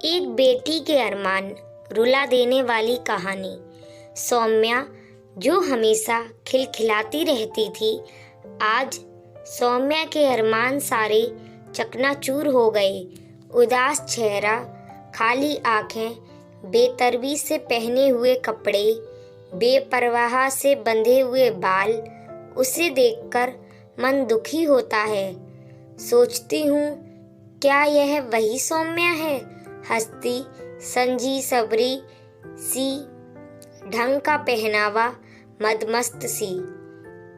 एक बेटी के अरमान, रुला देने वाली कहानी। सौम्या जो हमेशा खिलखिलाती रहती थी, आज सौम्या के अरमान सारे चकनाचूर हो गए। उदास चेहरा, खाली आंखें, बेतरतीब से पहने हुए कपड़े, बेपरवाह से बंधे हुए बाल, उसे देखकर मन दुखी होता है। सोचती हूँ, क्या यह वही सौम्या है? हंसती, संजी सबरी सी, ढंग का पहनावा, मदमस्त सी।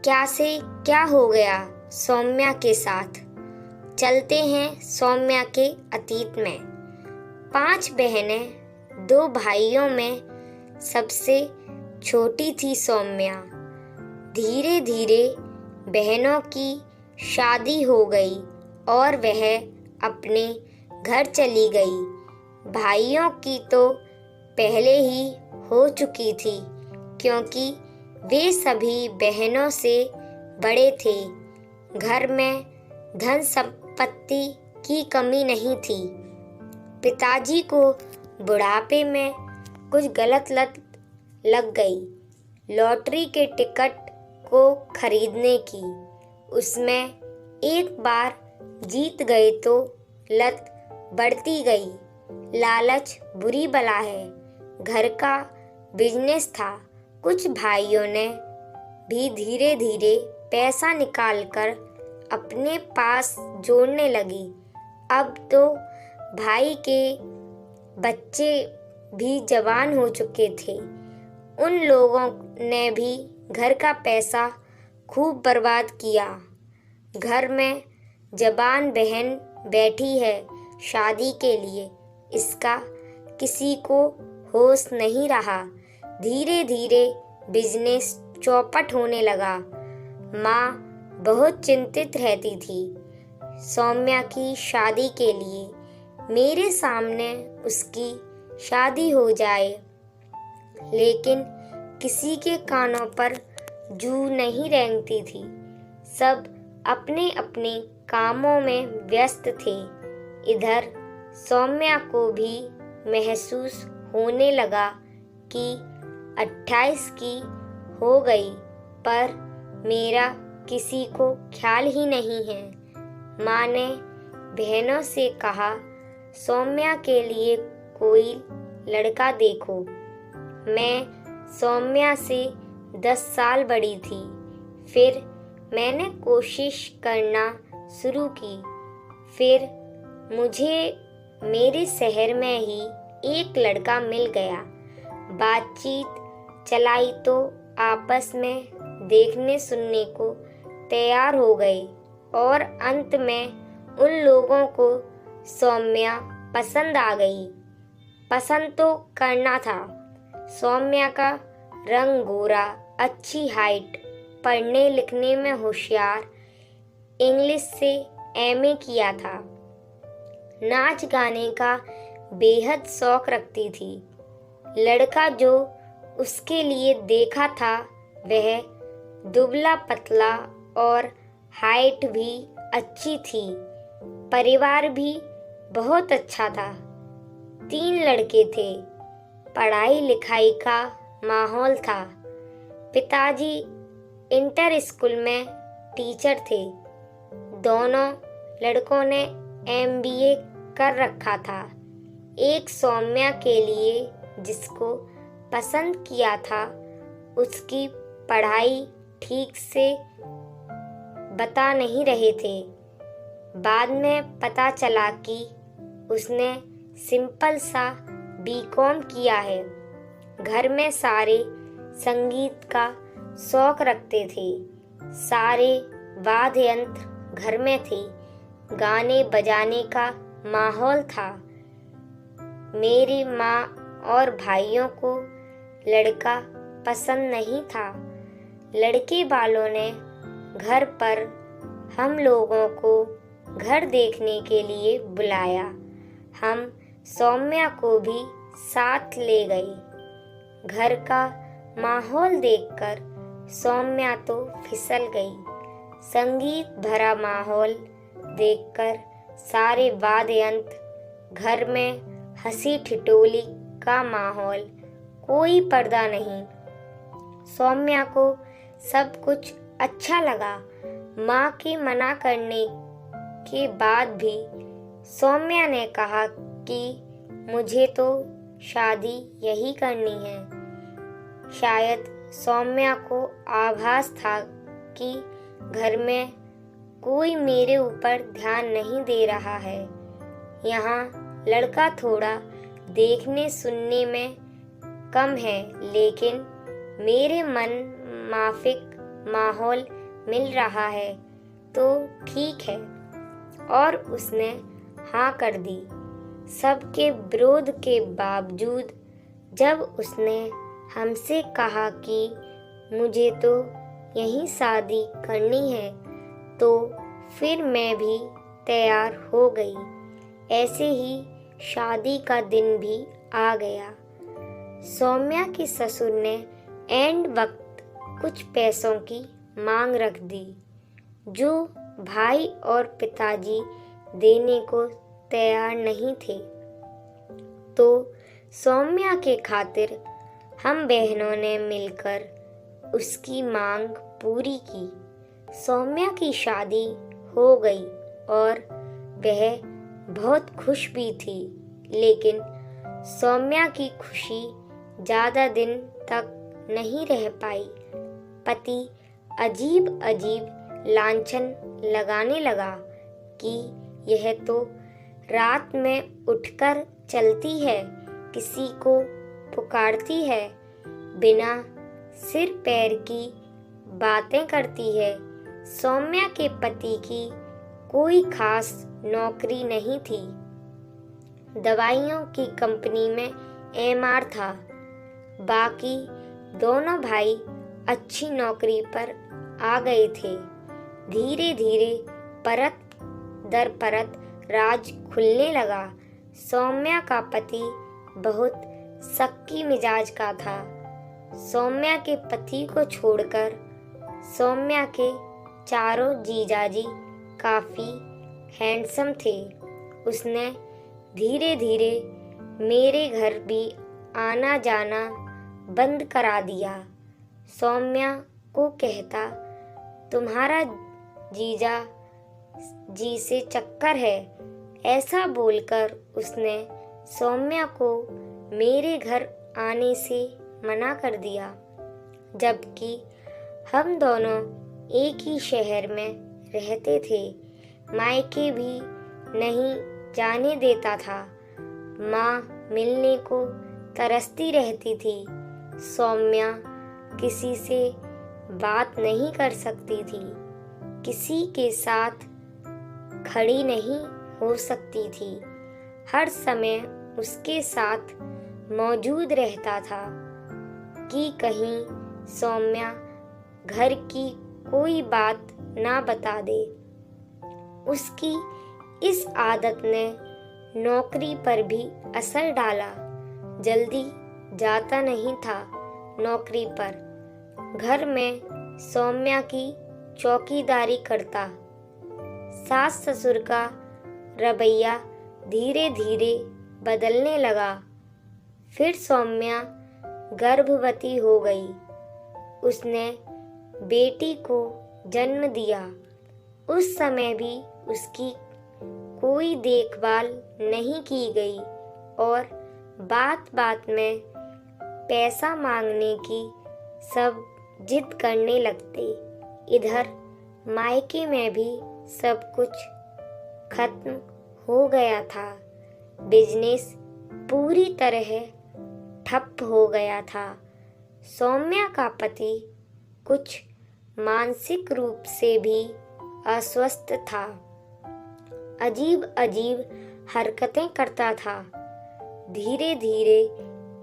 क्या से क्या हो गया सौम्या के साथ? चलते हैं सौम्या के अतीत में। 5 बहनें, 2 भाइयों में सबसे छोटी थी सौम्या। धीरे धीरे बहनों की शादी हो गई और वह अपने घर चली गई। भाइयों की तो पहले ही हो चुकी थी, क्योंकि वे सभी बहनों से बड़े थे। घर में धन संपत्ति की कमी नहीं थी। पिताजी को बुढ़ापे में कुछ गलत लत लग गई, लॉटरी के टिकट को खरीदने की। उसमें एक बार जीत गए तो लत बढ़ती गई। लालच बुरी बला है। घर का बिजनेस था। कुछ भाइयों ने भी धीरे धीरे पैसा निकालकर अपने पास जोड़ने लगी। अब तो भाई के बच्चे भी जवान हो चुके थे। उन लोगों ने भी घर का पैसा खूब बर्बाद किया। घर में जवान बहन बैठी है शादी के लिए, इसका किसी को होश नहीं रहा। धीरे धीरे बिजनेस चौपट होने लगा। माँ बहुत चिंतित रहती थी सौम्या की शादी के लिए। मेरे सामने उसकी शादी हो जाए, लेकिन किसी के कानों पर जू नहीं रेंगती थी। सब अपने अपने कामों में व्यस्त थे। इधर सौम्या को भी महसूस होने लगा कि 28 की हो गई, पर मेरा किसी को ख्याल ही नहीं है। माँ ने बहनों से कहा, सौम्या के लिए कोई लड़का देखो। मैं सौम्या से 10 साल बड़ी थी। फिर मैंने कोशिश करना शुरू की। फिर मुझे मेरे शहर में ही एक लड़का मिल गया। बातचीत चलाई तो आपस में देखने सुनने को तैयार हो गए और अंत में उन लोगों को सौम्या पसंद आ गई। पसंद तो करना था। सौम्या का रंग गोरा, अच्छी हाइट, पढ़ने लिखने में होशियार, इंग्लिश से एमए किया था। नाच गाने का बेहद शौक रखती थी। लड़का जो उसके लिए देखा था वह दुबला पतला और हाइट भी अच्छी थी। परिवार भी बहुत अच्छा था। 3 लड़के थे। पढ़ाई लिखाई का माहौल था। पिताजी इंटर स्कूल में टीचर थे। दोनों लड़कों ने MBA कर रखा था। एक सौम्या के लिए जिसको पसंद किया था, उसकी पढ़ाई ठीक से बता नहीं रहे थे। बाद में पता चला कि उसने सिंपल सा BCom किया है। घर में सारे संगीत का शौक रखते थे। सारे वाद्य यंत्र घर में थे। गाने बजाने का माहौल था। मेरी माँ और भाइयों को लड़का पसंद नहीं था। लड़के वालों ने घर पर हम लोगों को घर देखने के लिए बुलाया। हम सौम्या को भी साथ ले गए। घर का माहौल देखकर सौम्या तो फिसल गई। संगीत भरा माहौल देखकर सारे वाद्य यंत्र घर में हंसी ठिठोली का माहौल, कोई पर्दा नहीं। सौम्या को सब कुछ अच्छा लगा। माँ के मना करने के बाद भी सौम्या ने कहा कि मुझे तो शादी यही करनी है। शायद सौम्या को आभास था कि घर में कोई मेरे ऊपर ध्यान नहीं दे रहा है। यहाँ लड़का थोड़ा देखने सुनने में कम है, लेकिन मेरे मन माफिक माहौल मिल रहा है तो ठीक है। और उसने हाँ कर दी। सबके विरोध के बावजूद जब उसने हमसे कहा कि मुझे तो यहीं शादी करनी है, तो फिर मैं भी तैयार हो गई। ऐसे ही शादी का दिन भी आ गया। सौम्या के ससुर ने एंड वक्त कुछ पैसों की मांग रख दी, जो भाई और पिताजी देने को तैयार नहीं थे। तो सौम्या के खातिर हम बहनों ने मिलकर उसकी मांग पूरी की। सौम्या की शादी हो गई और वह बहुत खुश भी थी, लेकिन सौम्या की खुशी ज़्यादा दिन तक नहीं रह पाई। पति अजीब अजीब लांछन लगाने लगा कि यह तो रात में उठकर चलती है, किसी को पुकारती है, बिना सिर पैर की बातें करती है। सौम्या के पति की कोई खास नौकरी नहीं थी। दवाइयों की कंपनी में एमआर था। बाकी दोनों भाई अच्छी नौकरी पर आ गए थे। धीरे धीरे परत दर परत राज खुलने लगा। सौम्या का पति बहुत शक्की मिजाज का था। सौम्या के पति को छोड़कर सौम्या के चारों जीजाजी काफ़ी हैंडसम थे। उसने धीरे धीरे मेरे घर भी आना जाना बंद करा दिया। सौम्या को कहता, तुम्हारा जीजा जी से चक्कर है। ऐसा बोलकर उसने सौम्या को मेरे घर आने से मना कर दिया, जबकि हम दोनों एक ही शहर में रहते थे। मायके भी नहीं जाने देता था। माँ मिलने को तरसती रहती थी। सौम्या किसी से बात नहीं कर सकती थी, किसी के साथ खड़ी नहीं हो सकती थी। हर समय उसके साथ मौजूद रहता था कि कहीं सौम्या घर की कोई बात ना बता दे। उसकी इस आदत ने नौकरी पर भी असर डाला। जल्दी जाता नहीं था नौकरी पर। घर में सौम्या की चौकीदारी करता। सास ससुर का रवैया धीरे धीरे बदलने लगा। फिर सौम्या गर्भवती हो गई। उसने बेटी को जन्म दिया। उस समय भी उसकी कोई देखभाल नहीं की गई और बात बात में पैसा मांगने की सब जिद करने लगते। इधर मायके में भी सब कुछ खत्म हो गया था। बिजनेस पूरी तरह ठप हो गया था। सौम्या का पति कुछ मानसिक रूप से भी अस्वस्थ था। अजीब अजीब हरकतें करता था। धीरे धीरे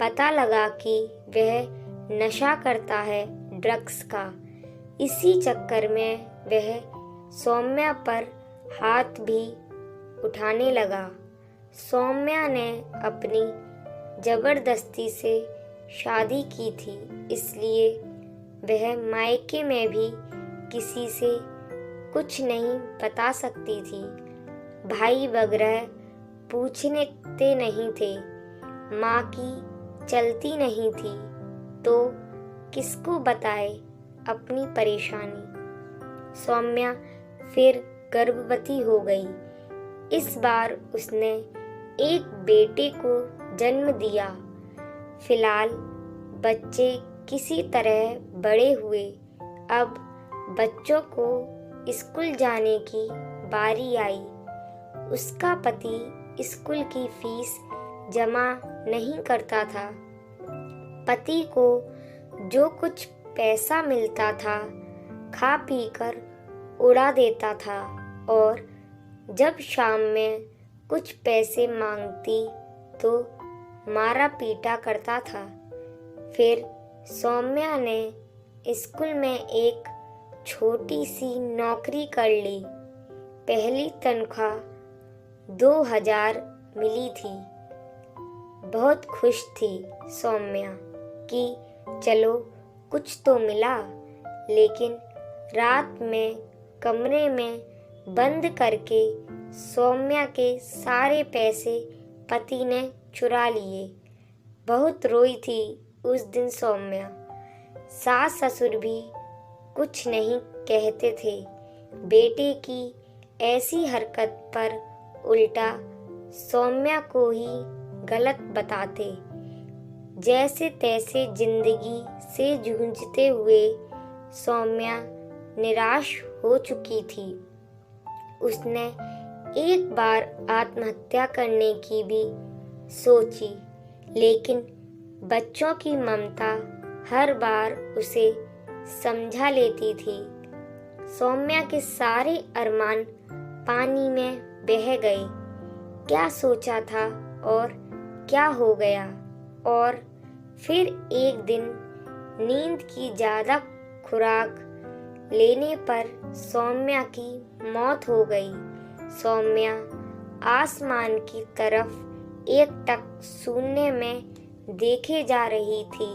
पता लगा कि वह नशा करता है, ड्रग्स का। इसी चक्कर में वह सौम्या पर हाथ भी उठाने लगा। सौम्या ने अपनी जबरदस्ती से शादी की थी, इसलिए वह मायके में भी किसी से कुछ नहीं बता सकती थी। भाई वगैरह पूछने चलते नहीं थे, माँ की चलती नहीं थी, तो किसको बताए अपनी परेशानी। सौम्या फिर गर्भवती हो गई। इस बार उसने एक बेटे को जन्म दिया। फिलहाल बच्चे किसी तरह बड़े हुए। अब बच्चों को स्कूल जाने की बारी आई। उसका पति स्कूल की फीस जमा नहीं करता था। पति को जो कुछ पैसा मिलता था खा पी कर उड़ा देता था, और जब शाम में कुछ पैसे मांगती तो मारा पीटा करता था। फिर सौम्या ने स्कूल में एक छोटी सी नौकरी कर ली। पहली तनख्वाह 2000 मिली थी। बहुत खुश थी सौम्या कि चलो कुछ तो मिला, लेकिन रात में कमरे में बंद करके सौम्या के सारे पैसे पति ने चुरा लिए। बहुत रोई थी उस दिन सौम्या। सास ससुर भी कुछ नहीं कहते थे। बेटे की ऐसी हरकत पर उल्टा सौम्या को ही गलत बताते। जैसे तैसे जिंदगी से जूझते हुए सौम्या निराश हो चुकी थी। उसने एक बार आत्महत्या करने की भी सोची, लेकिन बच्चों की ममता हर बार उसे समझा लेती थी। सौम्या के सारे अरमान पानी में बह गए। क्या सोचा था और क्या हो गया। और फिर एक दिन नींद की ज़्यादा खुराक लेने पर सौम्या की मौत हो गई। सौम्या आसमान की तरफ एकटक शून्य में देखे जा रही थी।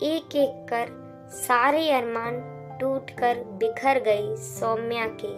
एक एक कर सारे अरमान टूटकर बिखर गए सौम्या के।